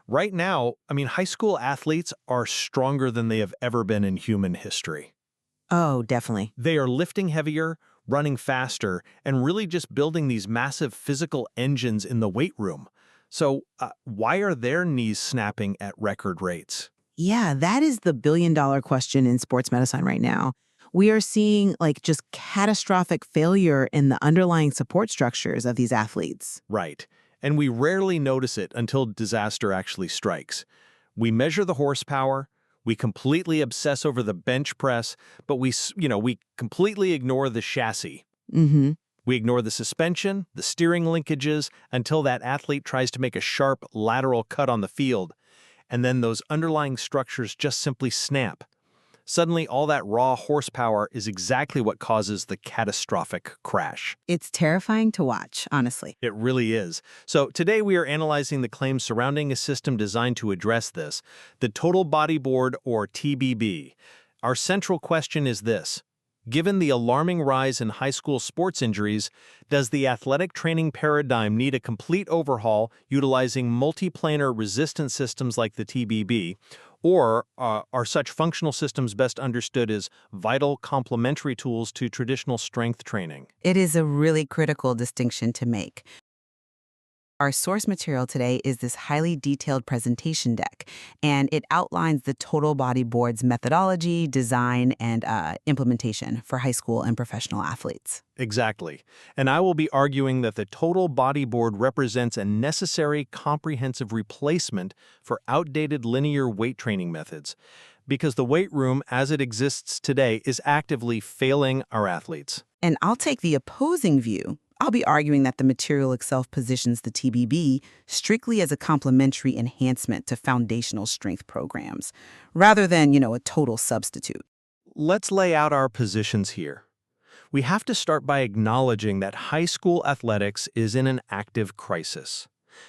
Right now, high school athletes are stronger than they have ever been in human history. Oh, definitely. They are lifting heavier, running faster, and really just building these massive physical engines in the weight room. So, why are their knees snapping at record rates? Yeah, that is the billion-dollar question in sports medicine right now. We are seeing just catastrophic failure in the underlying support structures of these athletes. Right. And we rarely notice it until disaster actually strikes. We measure the horsepower, we completely obsess over the bench press, but we completely ignore the chassis. Mhm. We ignore the suspension, the steering linkages, until that athlete tries to make a sharp lateral cut on the field, and then those underlying structures just simply snap. Suddenly, all that raw horsepower is exactly what causes the catastrophic crash. It's terrifying to watch, honestly. It really is. So today we are analyzing the claims surrounding a system designed to address this, the Total Body Board, or TBB. Our central question is this: given the alarming rise in high school sports injuries, does the athletic training paradigm need a complete overhaul utilizing multiplanar resistance systems like the TBB, or are such functional systems best understood as vital complementary tools to traditional strength training? It is a really critical distinction to make. Our source material today is this highly detailed presentation deck, and it outlines the Total Body Board's methodology, design, and implementation for high school and professional athletes. Exactly. And I will be arguing that the Total Body Board represents a necessary, comprehensive replacement for outdated linear weight training methods, because the weight room as it exists today is actively failing our athletes. And I'll take the opposing view. I'll be arguing that the material itself positions the TBB strictly as a complementary enhancement to foundational strength programs, rather than, a total substitute. Let's lay out our positions here. We have to start by acknowledging that high school athletics is in an active crisis.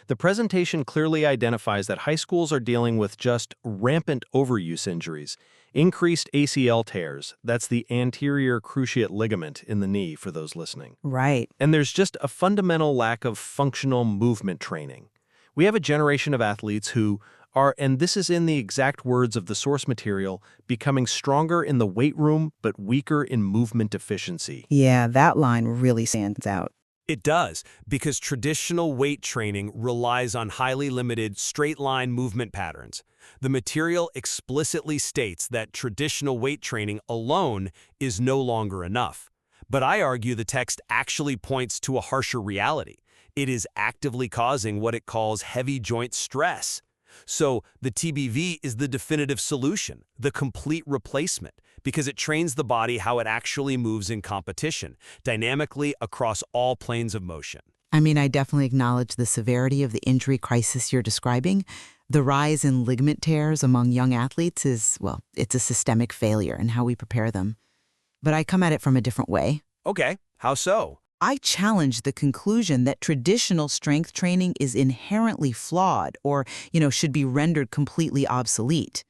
The presentation clearly identifies that high schools are dealing with just rampant overuse injuries, increased ACL tears, that's the anterior cruciate ligament in the knee for those listening. Right. And there's just a fundamental lack of functional movement training. We have a generation of athletes who are, and this is in the exact words of the source material, becoming stronger in the weight room but weaker in movement efficiency. Yeah, that line really stands out. It does, because traditional weight training relies on highly limited straight-line movement patterns. The material explicitly states that traditional weight training alone is no longer enough. But I argue the text actually points to a harsher reality. It is actively causing what it calls heavy joint stress. So the TBV is the definitive solution, the complete replacement, because it trains the body how it actually moves in competition, dynamically across all planes of motion. I definitely acknowledge the severity of the injury crisis you're describing. The rise in ligament tears among young athletes it's a systemic failure in how we prepare them. But I come at it from a different way. Okay, how so? I challenge the conclusion that traditional strength training is inherently flawed or, should be rendered completely obsolete.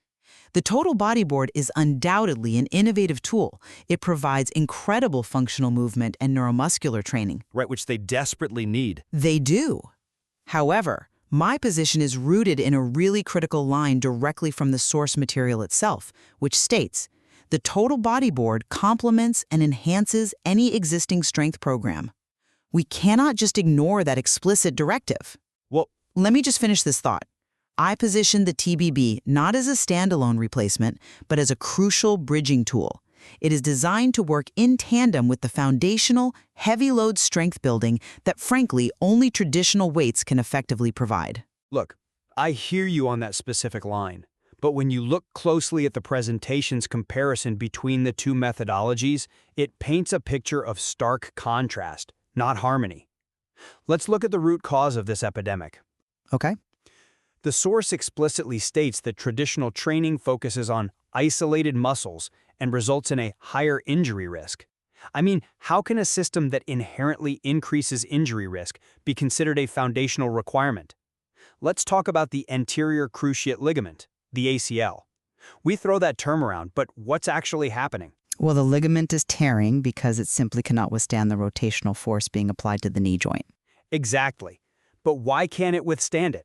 The Total Body Board is undoubtedly an innovative tool. It provides incredible functional movement and neuromuscular training. Right, which they desperately need. They do. However, my position is rooted in a really critical line directly from the source material itself, which states, the Total Body Board complements and enhances any existing strength program. We cannot just ignore that explicit directive. Well, Let me just finish this thought. I position the TBB not as a standalone replacement, but as a crucial bridging tool. It is designed to work in tandem with the foundational, heavy-load strength building that, frankly, only traditional weights can effectively provide. Look, I hear you on that specific line, but when you look closely at the presentation's comparison between the two methodologies, it paints a picture of stark contrast, not harmony. Let's look at the root cause of this epidemic. Okay. The source explicitly states that traditional training focuses on isolated muscles and results in a higher injury risk. How can a system that inherently increases injury risk be considered a foundational requirement? Let's talk about the anterior cruciate ligament, the ACL. We throw that term around, but what's actually happening? Well, the ligament is tearing because it simply cannot withstand the rotational force being applied to the knee joint. Exactly. But why can't it withstand it?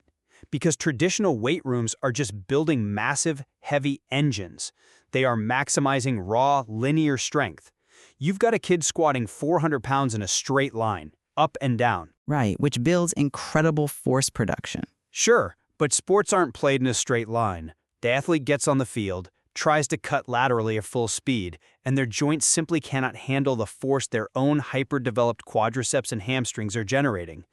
because traditional weight rooms are just building massive, heavy engines. They are maximizing raw, linear strength. You've got a kid squatting 400 pounds in a straight line, up and down. Right, which builds incredible force production. Sure, but sports aren't played in a straight line. The athlete gets on the field, tries to cut laterally at full speed, and their joints simply cannot handle the force their own hyper-developed quadriceps and hamstrings are generating.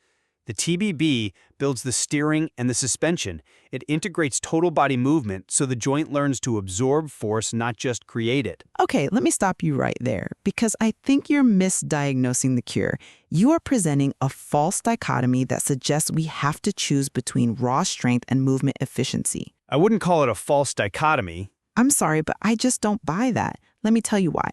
The TBB builds the steering and the suspension. It integrates total body movement so the joint learns to absorb force, not just create it. Okay, let me stop you right there, because I think you're misdiagnosing the cure. You are presenting a false dichotomy that suggests we have to choose between raw strength and movement efficiency. I wouldn't call it a false dichotomy. I'm sorry, but I just don't buy that. Let me tell you why.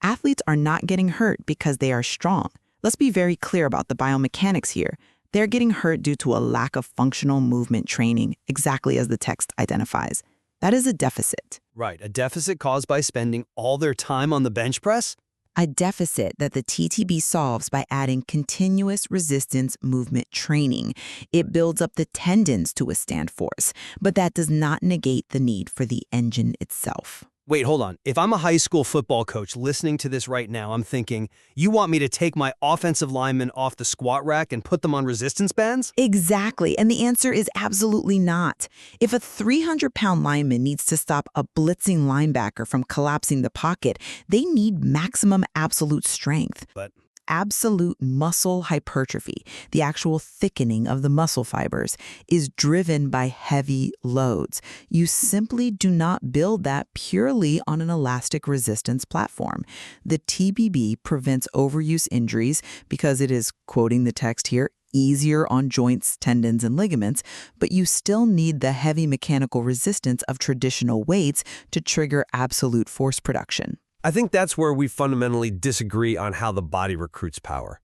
Athletes are not getting hurt because they are strong. Let's be very clear about the biomechanics here. They're getting hurt due to a lack of functional movement training, exactly as the text identifies. That is a deficit. Right, a deficit caused by spending all their time on the bench press? A deficit that the TTB solves by adding continuous resistance movement training. It builds up the tendons to withstand force, but that does not negate the need for the engine itself. Wait, hold on. If I'm a high school football coach listening to this right now, I'm thinking, you want me to take my offensive linemen off the squat rack and put them on resistance bands? Exactly, and the answer is absolutely not. If a 300-pound lineman needs to stop a blitzing linebacker from collapsing the pocket, they need maximum absolute strength. But Absolute muscle hypertrophy, the actual thickening of the muscle fibers, is driven by heavy loads. You simply do not build that purely on an elastic resistance platform. The TBB prevents overuse injuries because it is, quoting the text here, easier on joints, tendons, and ligaments, but you still need the heavy mechanical resistance of traditional weights to trigger absolute force production. I think that's where we fundamentally disagree on how the body recruits power.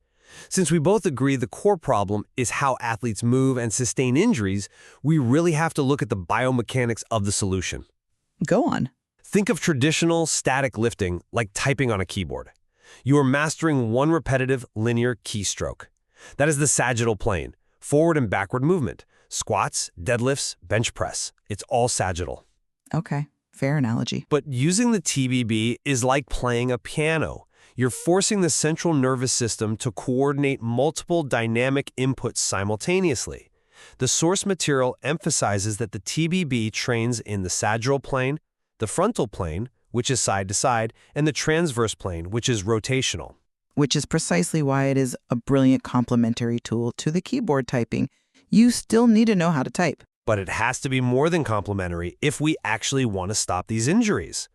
Since we both agree the core problem is how athletes move and sustain injuries, we really have to look at the biomechanics of the solution. Go on. Think of traditional static lifting like typing on a keyboard. You are mastering one repetitive linear keystroke. That is the sagittal plane, forward and backward movement, squats, deadlifts, bench press. It's all sagittal. Okay. Fair analogy. But using the TBB is like playing a piano. You're forcing the central nervous system to coordinate multiple dynamic inputs simultaneously. The source material emphasizes that the TBB trains in the sagittal plane, the frontal plane, which is side to side, and the transverse plane, which is rotational. Which is precisely why it is a brilliant complementary tool to the keyboard typing. You still need to know how to type. But it has to be more than complementary if we actually want to stop these injuries.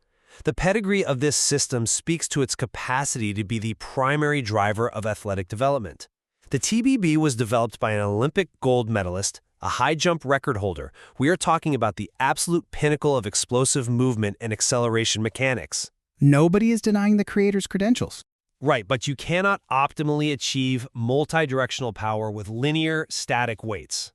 The pedigree of this system speaks to its capacity to be the primary driver of athletic development. The TBB was developed by an Olympic gold medalist, a high jump record holder. We are talking about the absolute pinnacle of explosive movement and acceleration mechanics. Nobody is denying the creator's credentials. Right, but you cannot optimally achieve multi-directional power with linear, static weights.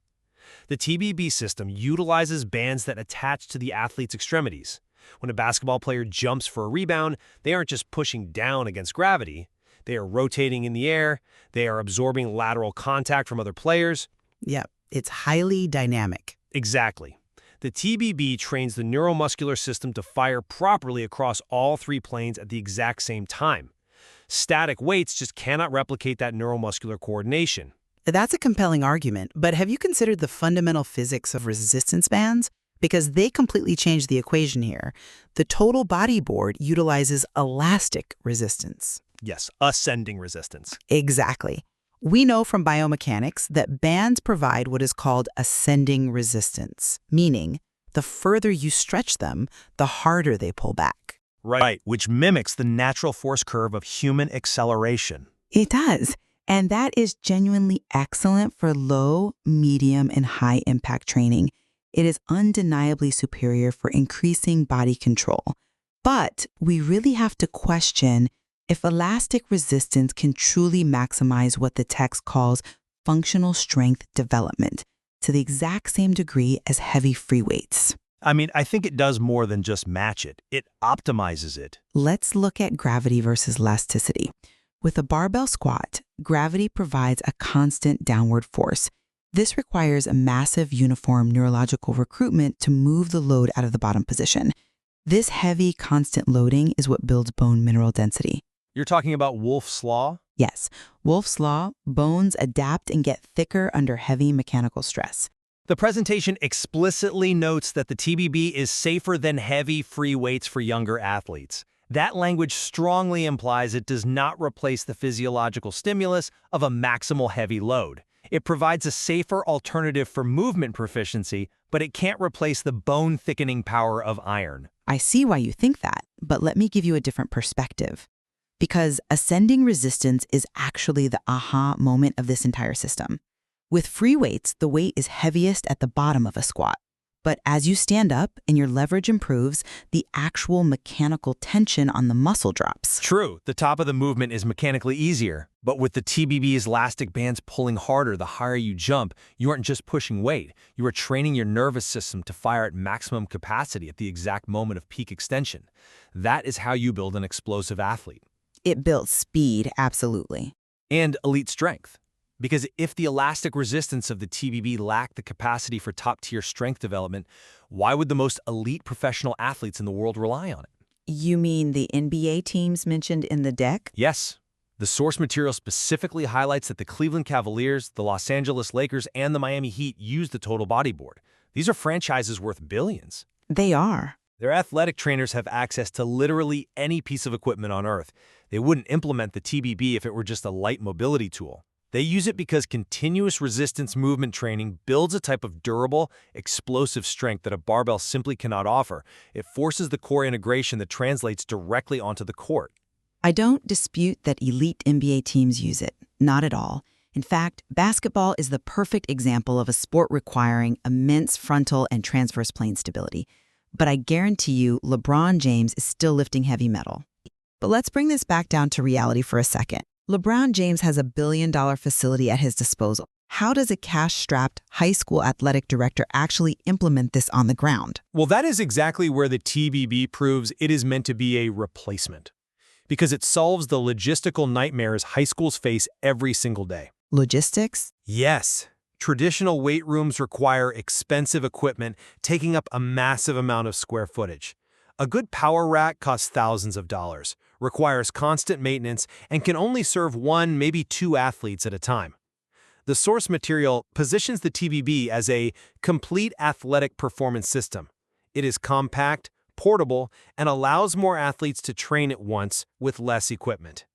The TBB system utilizes bands that attach to the athlete's extremities. When a basketball player jumps for a rebound, they aren't just pushing down against gravity. They are rotating in the air. They are absorbing lateral contact from other players. Yep, it's highly dynamic. Exactly. The TBB trains the neuromuscular system to fire properly across all three planes at the exact same time. Static weights just cannot replicate that neuromuscular coordination. That's a compelling argument, but have you considered the fundamental physics of resistance bands? Because they completely change the equation here. The total body board utilizes elastic resistance. Yes, ascending resistance. Exactly. We know from biomechanics that bands provide what is called ascending resistance, meaning the further you stretch them, the harder they pull back. Right, which mimics the natural force curve of human acceleration. It does. And that is genuinely excellent for low, medium, and high impact training. It is undeniably superior for increasing body control. But we really have to question if elastic resistance can truly maximize what the text calls functional strength development to the exact same degree as heavy free weights. I mean, I think it does more than just match it. It optimizes it. Let's look at gravity versus elasticity. With a barbell squat, gravity provides a constant downward force. This requires a massive uniform neurological recruitment to move the load out of the bottom position. This heavy, constant loading is what builds bone mineral density. You're talking about Wolff's Law? Yes, Wolff's Law, bones adapt and get thicker under heavy mechanical stress. The presentation explicitly notes that the TBB is safer than heavy free weights for younger athletes. That language strongly implies it does not replace the physiological stimulus of a maximal heavy load. It provides a safer alternative for movement proficiency, but it can't replace the bone-thickening power of iron. I see why you think that, but let me give you a different perspective. Because ascending resistance is actually the aha moment of this entire system. With free weights, the weight is heaviest at the bottom of a squat. But as you stand up and your leverage improves, the actual mechanical tension on the muscle drops. True, the top of the movement is mechanically easier, but with the TBB's elastic bands pulling harder the higher you jump, you aren't just pushing weight, you are training your nervous system to fire at maximum capacity at the exact moment of peak extension. That is how you build an explosive athlete. It builds speed, absolutely. And elite strength. Because if the elastic resistance of the TBB lacked the capacity for top-tier strength development, why would the most elite professional athletes in the world rely on it? You mean the NBA teams mentioned in the deck? Yes. The source material specifically highlights that the Cleveland Cavaliers, the Los Angeles Lakers, and the Miami Heat use the total body board. These are franchises worth billions. They are. Their athletic trainers have access to literally any piece of equipment on Earth. They wouldn't implement the TBB if it were just a light mobility tool. They use it because continuous resistance movement training builds a type of durable, explosive strength that a barbell simply cannot offer. It forces the core integration that translates directly onto the court. I don't dispute that elite NBA teams use it. Not at all. In fact, basketball is the perfect example of a sport requiring immense frontal and transverse plane stability. But I guarantee you, LeBron James is still lifting heavy metal. But let's bring this back down to reality for a second. LeBron James has a billion-dollar facility at his disposal. How does a cash-strapped high school athletic director actually implement this on the ground? Well, that is exactly where the TBB proves it is meant to be a replacement. Because it solves the logistical nightmares high schools face every single day. Logistics? Yes. Traditional weight rooms require expensive equipment, taking up a massive amount of square footage. A good power rack costs thousands of dollars, requires constant maintenance, and can only serve one, maybe two athletes at a time. The source material positions the TBB as a complete athletic performance system. It is compact, portable, and allows more athletes to train at once with less equipment.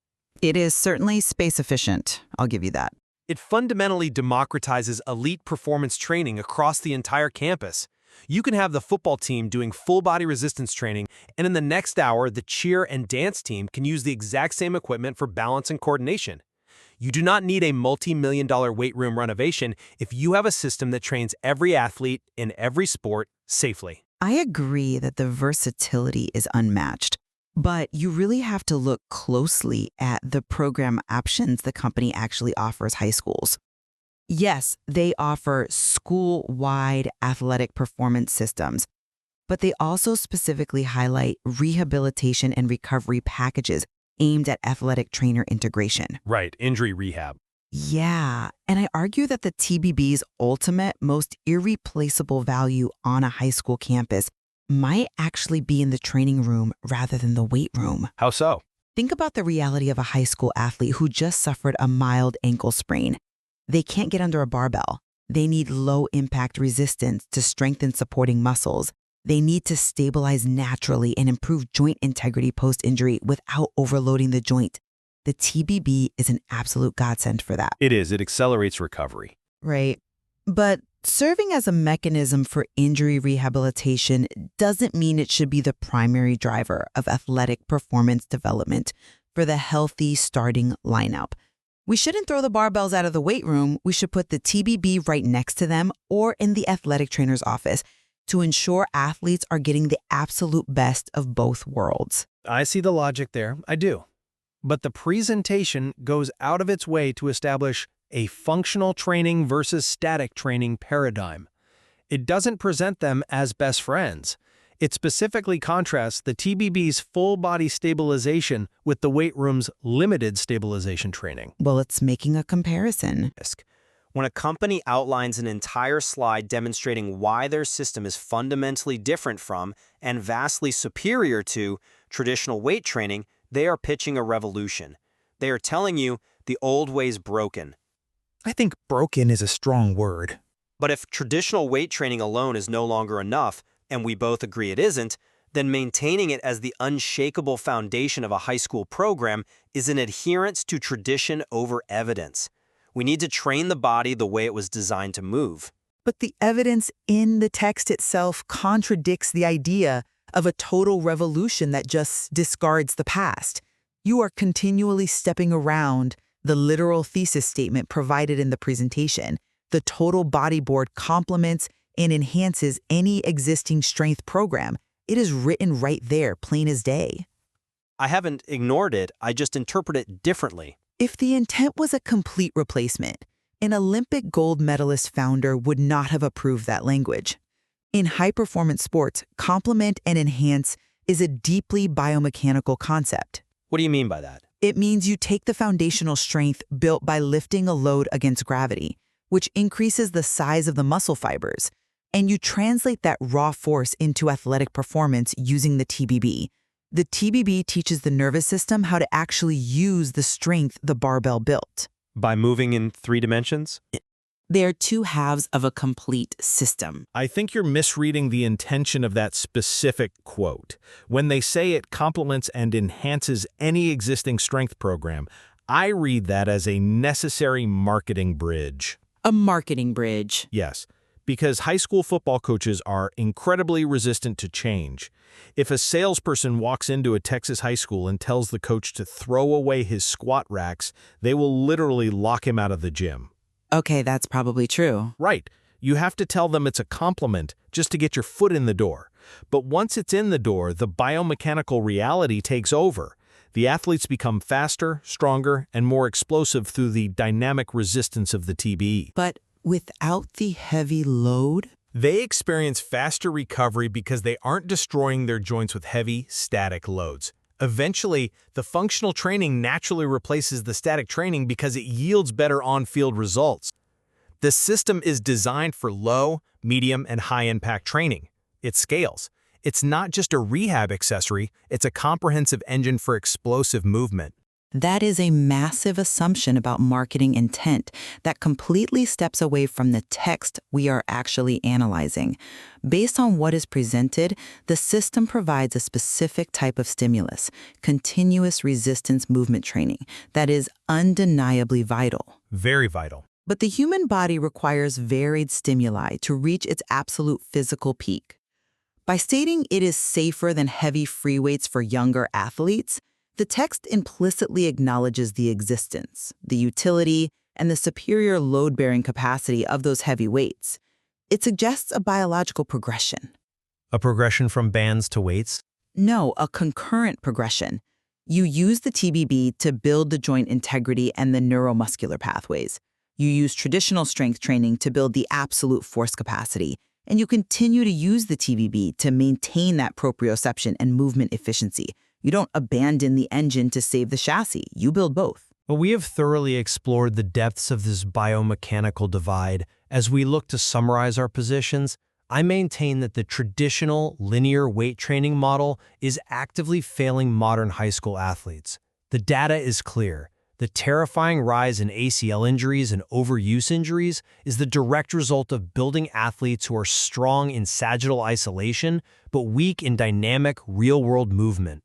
It is certainly space efficient, I'll give you that. It fundamentally democratizes elite performance training across the entire campus. You can have the football team doing full-body resistance training, and in the next hour, the cheer and dance team can use the exact same equipment for balance and coordination. You do not need a multi-million-dollar weight room renovation if you have a system that trains every athlete in every sport safely. I agree that the versatility is unmatched, but you really have to look closely at the program options the company actually offers high schools. Yes, they offer school-wide athletic performance systems, but they also specifically highlight rehabilitation and recovery packages aimed at athletic trainer integration. Right, injury rehab. Yeah, and I argue that the TBB's ultimate, most irreplaceable value on a high school campus might actually be in the training room rather than the weight room. How so? Think about the reality of a high school athlete who just suffered a mild ankle sprain. They can't get under a barbell. They need low-impact resistance to strengthen supporting muscles. They need to stabilize naturally and improve joint integrity post-injury without overloading the joint. The TBB is an absolute godsend for that. It is. It accelerates recovery. Right. But serving as a mechanism for injury rehabilitation doesn't mean it should be the primary driver of athletic performance development for the healthy starting lineup. We shouldn't throw the barbells out of the weight room. We should put the TBB right next to them or in the athletic trainer's office to ensure athletes are getting the absolute best of both worlds. I see the logic there, I do. But the presentation goes out of its way to establish a functional training versus static training paradigm. It doesn't present them as best friends. It specifically contrasts the TBB's full-body stabilization with the weight room's limited stabilization training. Well, it's making a comparison. When a company outlines an entire slide demonstrating why their system is fundamentally different from and vastly superior to traditional weight training, they are pitching a revolution. They are telling you the old way's broken. I think broken is a strong word. But if traditional weight training alone is no longer enough, and we both agree it isn't, then maintaining it as the unshakable foundation of a high school program is an adherence to tradition over evidence. We need to train the body the way it was designed to move. But the evidence in the text itself contradicts the idea of a total revolution that just discards the past. You are continually stepping around the literal thesis statement provided in the presentation. The total body board complements and enhances any existing strength program. It is written right there, plain as day. I haven't ignored it, I just interpret it differently. If the intent was a complete replacement, an Olympic gold medalist founder would not have approved that language. In high-performance sports, complement and enhance is a deeply biomechanical concept. What do you mean by that? It means you take the foundational strength built by lifting a load against gravity, which increases the size of the muscle fibers, and you translate that raw force into athletic performance using the TBB. The TBB teaches the nervous system how to actually use the strength the barbell built. By moving in 3 dimensions? They're two halves of a complete system. I think you're misreading the intention of that specific quote. When they say it complements and enhances any existing strength program, I read that as a necessary marketing bridge. A marketing bridge. Yes, because high school football coaches are incredibly resistant to change. If a salesperson walks into a Texas high school and tells the coach to throw away his squat racks, they will literally lock him out of the gym. Okay, that's probably true. Right. You have to tell them it's a compliment just to get your foot in the door. But once it's in the door, the biomechanical reality takes over. The athletes become faster, stronger, and more explosive through the dynamic resistance of the TBE. But without the heavy load? They experience faster recovery because they aren't destroying their joints with heavy, static loads. Eventually, the functional training naturally replaces the static training because it yields better on-field results. The system is designed for low, medium, and high-impact training. It scales. It's not just a rehab accessory, it's a comprehensive engine for explosive movement. That is a massive assumption about marketing intent that completely steps away from the text we are actually analyzing. Based on what is presented, the system provides a specific type of stimulus, continuous resistance movement training, that is undeniably vital. Very vital. But the human body requires varied stimuli to reach its absolute physical peak. By stating it is safer than heavy free weights for younger athletes, the text implicitly acknowledges the existence, the utility, and the superior load-bearing capacity of those heavy weights. It suggests a biological progression. A progression from bands to weights? No, a concurrent progression. You use the TBB to build the joint integrity and the neuromuscular pathways. You use traditional strength training to build the absolute force capacity, and you continue to use the TBB to maintain that proprioception and movement efficiency. You don't abandon the engine to save the chassis. You build both. Well, we have thoroughly explored the depths of this biomechanical divide. As we look to summarize our positions, I maintain that the traditional linear weight training model is actively failing modern high school athletes. The data is clear. The terrifying rise in ACL injuries and overuse injuries is the direct result of building athletes who are strong in sagittal isolation, but weak in dynamic, real-world movement.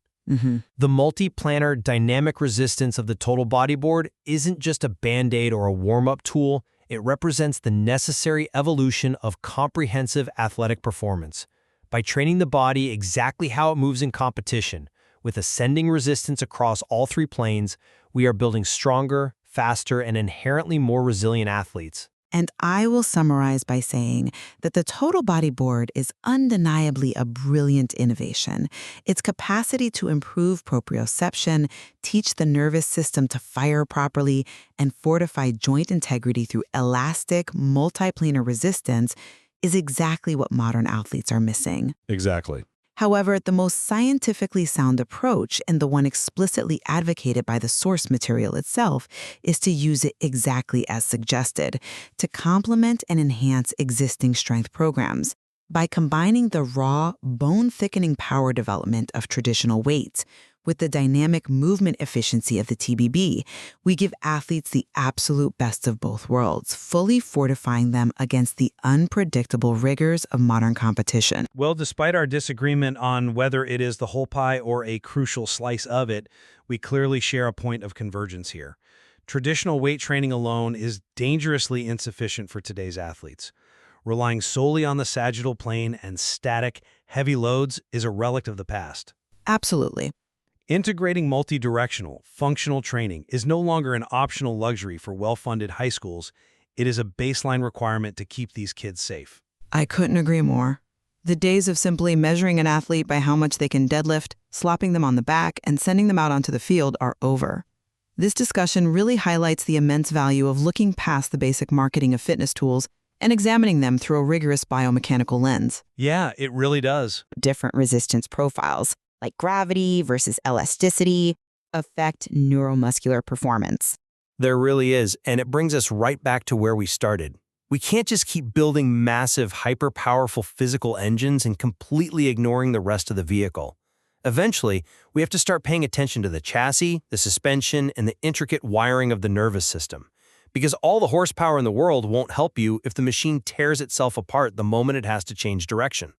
The multi-planar dynamic resistance of the total body board isn't just a band-aid or a warm-up tool, it represents the necessary evolution of comprehensive athletic performance. By training the body exactly how it moves in competition, with ascending resistance across all 3 planes, we are building stronger, faster, and inherently more resilient athletes. And I will summarize by saying that the total body board is undeniably a brilliant innovation. Its capacity to improve proprioception, teach the nervous system to fire properly, and fortify joint integrity through elastic, multiplanar resistance is exactly what modern athletes are missing. Exactly. However, the most scientifically sound approach, and the one explicitly advocated by the source material itself, is to use it exactly as suggested, to complement and enhance existing strength programs. By combining the raw, bone-thickening power development of traditional weights with the dynamic movement efficiency of the TBB, we give athletes the absolute best of both worlds, fully fortifying them against the unpredictable rigors of modern competition. Well, despite our disagreement on whether it is the whole pie or a crucial slice of it, we clearly share a point of convergence here. Traditional weight training alone is dangerously insufficient for today's athletes. Relying solely on the sagittal plane and static, heavy loads is a relic of the past. Absolutely. Integrating multi-directional, functional training is no longer an optional luxury for well-funded high schools. It is a baseline requirement to keep these kids safe. I couldn't agree more. The days of simply measuring an athlete by how much they can deadlift, slapping them on the back, and sending them out onto the field are over. This discussion really highlights the immense value of looking past the basic marketing of fitness tools and examining them through a rigorous biomechanical lens. Yeah, it really does. Different resistance profiles, like gravity versus elasticity, affect neuromuscular performance. There really is, and it brings us right back to where we started. We can't just keep building massive, hyper-powerful physical engines and completely ignoring the rest of the vehicle. Eventually, we have to start paying attention to the chassis, the suspension, and the intricate wiring of the nervous system. Because all the horsepower in the world won't help you if the machine tears itself apart the moment it has to change direction.